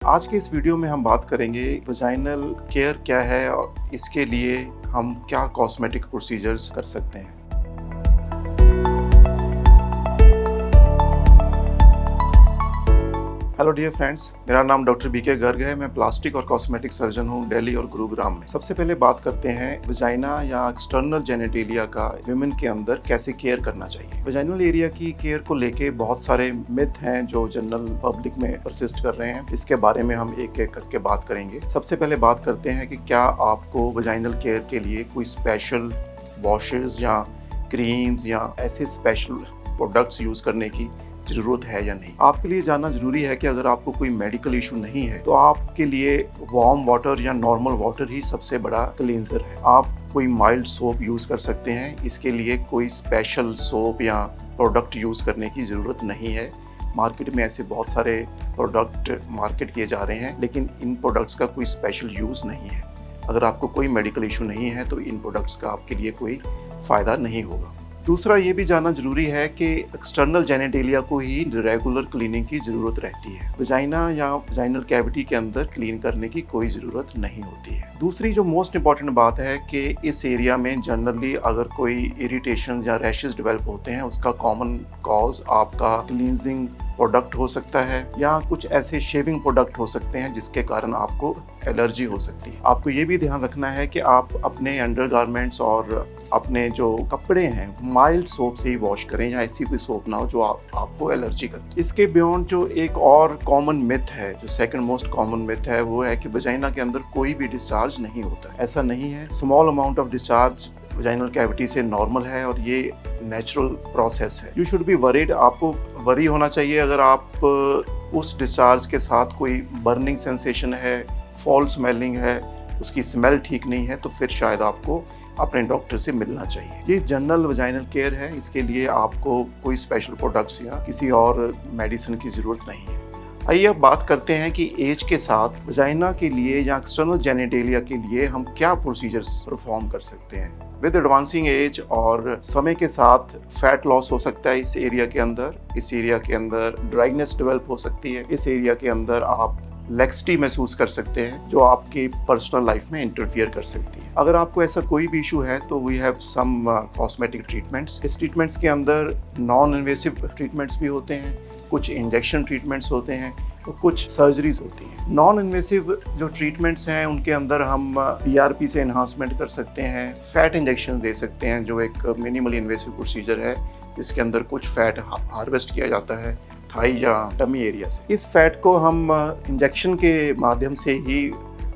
आज के इस वीडियो में हम बात करेंगे वजाइनल केयर क्या है और इसके लिए हम क्या कॉस्मेटिक प्रोसीजर्स कर सकते हैं। हेलो डियर फ्रेंड्स, मेरा नाम डॉक्टर बीके गर्ग है। मैं प्लास्टिक और कॉस्मेटिक सर्जन हूँ दिल्ली और गुरुग्राम में। सबसे पहले बात करते हैं वजाइना या एक्सटर्नल जेनिटेलिया का विमेन के अंदर कैसे केयर करना चाहिए। वजाइनल एरिया की केयर को लेके बहुत सारे मिथ हैं जो जनरल पब्लिक में परसिस्ट कर रहे हैं। इसके बारे में हम एक एक करके बात करेंगे। सबसे पहले बात करते हैं कि क्या आपको वजाइनल केयर के लिए कोई स्पेशल वॉशेस या क्रीम्स या ऐसे स्पेशल प्रोडक्ट्स यूज करने की जरूरत है या नहीं। आपके लिए जानना जरूरी है कि अगर आपको कोई मेडिकल इशू नहीं है तो आपके लिए वार्म वाटर या नॉर्मल वाटर ही सबसे बड़ा क्लींजर है। आप कोई माइल्ड सोप यूज कर सकते हैं। इसके लिए कोई स्पेशल सोप या प्रोडक्ट यूज करने की जरूरत नहीं है। मार्केट में ऐसे बहुत सारे प्रोडक्ट मार्केट किए जा रहे हैं, लेकिन इन प्रोडक्ट्स का कोई स्पेशल यूज नहीं है। अगर आपको कोई मेडिकल इशू नहीं है तो इन प्रोडक्ट्स का आपके लिए कोई फायदा नहीं होगा। दूसरा ये भी जानना जरूरी है कि एक्सटर्नल जेनिटेलिया को ही रेगुलर क्लीनिंग की जरूरत रहती है। वजाइना या वजाइनल कैविटी के अंदर क्लीन करने की कोई जरूरत नहीं होती है। दूसरी जो मोस्ट इंपॉर्टेंट बात है कि इस एरिया में जनरली अगर कोई इरिटेशन या रैशेस डेवलप होते हैं, उसका कॉमन कॉज आपका क्लींजिंग प्रोडक्ट हो सकता है या कुछ ऐसे शेविंग प्रोडक्ट हो सकते हैं जिसके कारण आपको एलर्जी हो सकती है। आपको ये भी ध्यान रखना है कि आप अपने अंडरगारमेंट्स और अपने जो कपड़े हैं माइल्ड सोप से ही वॉश करें या ऐसी कोई सोप ना हो जो आपको एलर्जी करती है। इसके बियॉन्ड जो एक और कॉमन मिथ है, जो सेकंड मोस्ट कॉमन मिथ है, वो है कि वजाइना के अंदर कोई भी डिस्चार्ज नहीं होता। ऐसा नहीं है। Small amount of discharge vaginal cavity से नॉर्मल है और ये नेचुरल प्रोसेस है। You should be worried. आपको वरी होना चाहिए अगर आप उस डिस्चार्ज के साथ कोई बर्निंग सेंसेशन है, फॉल स्मेलिंग है, उसकी स्मेल ठीक नहीं है, तो फिर शायद आपको अपने डॉक्टर से मिलना चाहिए। ये जनरल वजाइनल केयर है। इसके लिए आपको कोई स्पेशल प्रोडक्ट्स या किसी और मेडिसिन की ज़रूरत नहीं है। आइए अब बात करते हैं कि एज के साथ वजाइना के लिए या एक्सटर्नल जेनिटेलिया के लिए हम क्या प्रोसीजर्स परफॉर्म कर सकते हैं। विद एडवांसिंग एज और समय के साथ फैट लॉस हो सकता है इस एरिया के अंदर। इस एरिया के अंदर ड्राइनेस डेवलप हो सकती है। इस एरिया के अंदर आप लेक्सिटी महसूस कर सकते हैं जो आपकी पर्सनल लाइफ में इंटरफियर कर सकती है। अगर आपको ऐसा कोई भी इशू है तो we have some cosmetic treatments. इस ट्रीटमेंट्स के अंदर नॉन इन्वेसिव ट्रीटमेंट्स भी होते हैं, कुछ इंजेक्शन ट्रीटमेंट्स होते हैं और कुछ सर्जरीज होती हैं। नॉन इन्वेसिव जो ट्रीटमेंट्स हैं उनके अंदर हम PRP से एनहांसमेंट कर सकते हैं, फैट इंजेक्शन दे सकते हैं जो एक मिनिमली इन्वेसिव प्रोसीजर है जिसके अंदर कुछ फैट हार्वेस्ट किया जाता है थाई या टमी एरिया से। इस फैट को हम इंजेक्शन के माध्यम से ही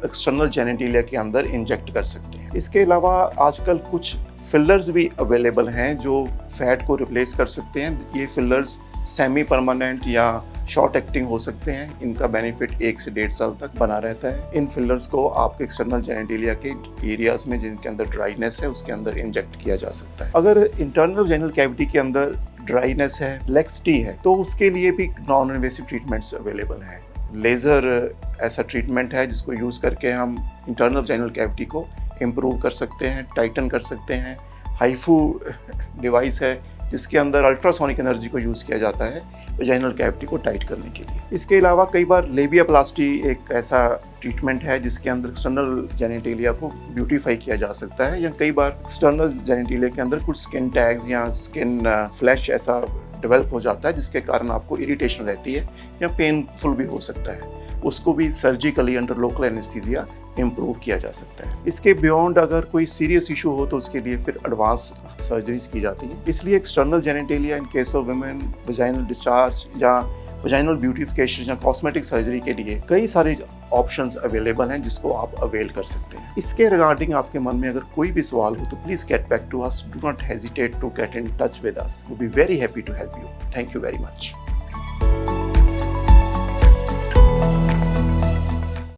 एक्सटर्नल जेनिटेलिया के अंदर इंजेक्ट कर सकते हैं। इसके अलावा आजकल कुछ फिलर्स भी अवेलेबल हैं जो फैट को रिप्लेस कर सकते हैं। ये फिलर्स सेमी परमानेंट या शॉर्ट एक्टिंग हो सकते हैं। इनका बेनिफिट 1 से 1.5 साल तक बना रहता है। इन फिलर्स को आपके एक्सटर्नल जेनिटेलिया के एरियाज में जिनके अंदर ड्राइनेस है उसके अंदर इंजेक्ट किया जा सकता है। अगर इंटरनल जेनिटल कैविटी के अंदर ड्राइनेस है, लेक्सिटी है, तो उसके लिए भी नॉन इन्वेसिव ट्रीटमेंट्स अवेलेबल हैं। लेज़र ऐसा ट्रीटमेंट है जिसको यूज़ करके हम इंटरनल जेनिटल कैविटी को इम्प्रूव कर सकते हैं, टाइटन कर सकते हैं। हाइफू डिवाइस है जिसके अंदर अल्ट्रासोनिक एनर्जी को यूज़ किया जाता है वजाइनल कैविटी को टाइट करने के लिए। इसके अलावा कई बार लेबियाप्लास्टी एक ऐसा ट्रीटमेंट है जिसके अंदर एक्सटर्नल जेनिटेलिया को ब्यूटीफाई किया जा सकता है, या कई बार एक्सटर्नल जेनिटेलिया के अंदर कुछ स्किन टैग्स या स्किन फ्लैश ऐसा डेवलप हो जाता है जिसके कारण आपको इरिटेशन रहती है या पेनफुल भी हो सकता है। उसको भी surgically under local anaesthesia improve किया जा सकता है। इसके बियॉन्ड अगर कोई सीरियस इशू हो तो उसके लिए फिर एडवांस सर्जरीज की जाती हैं। इसलिए external genitalia in case of women, vaginal discharge या वजाइनल ब्यूटिफिकेशन या कॉस्मेटिक सर्जरी के लिए कई सारे ऑप्शंस अवेलेबल हैं जिसको आप अवेल कर सकते हैं। इसके रिगार्डिंग आपके मन में अगर कोई भी सवाल हो तो please get back to us. Do not hesitate to get in touch with us. We will be very happy to help you. Thank you very much.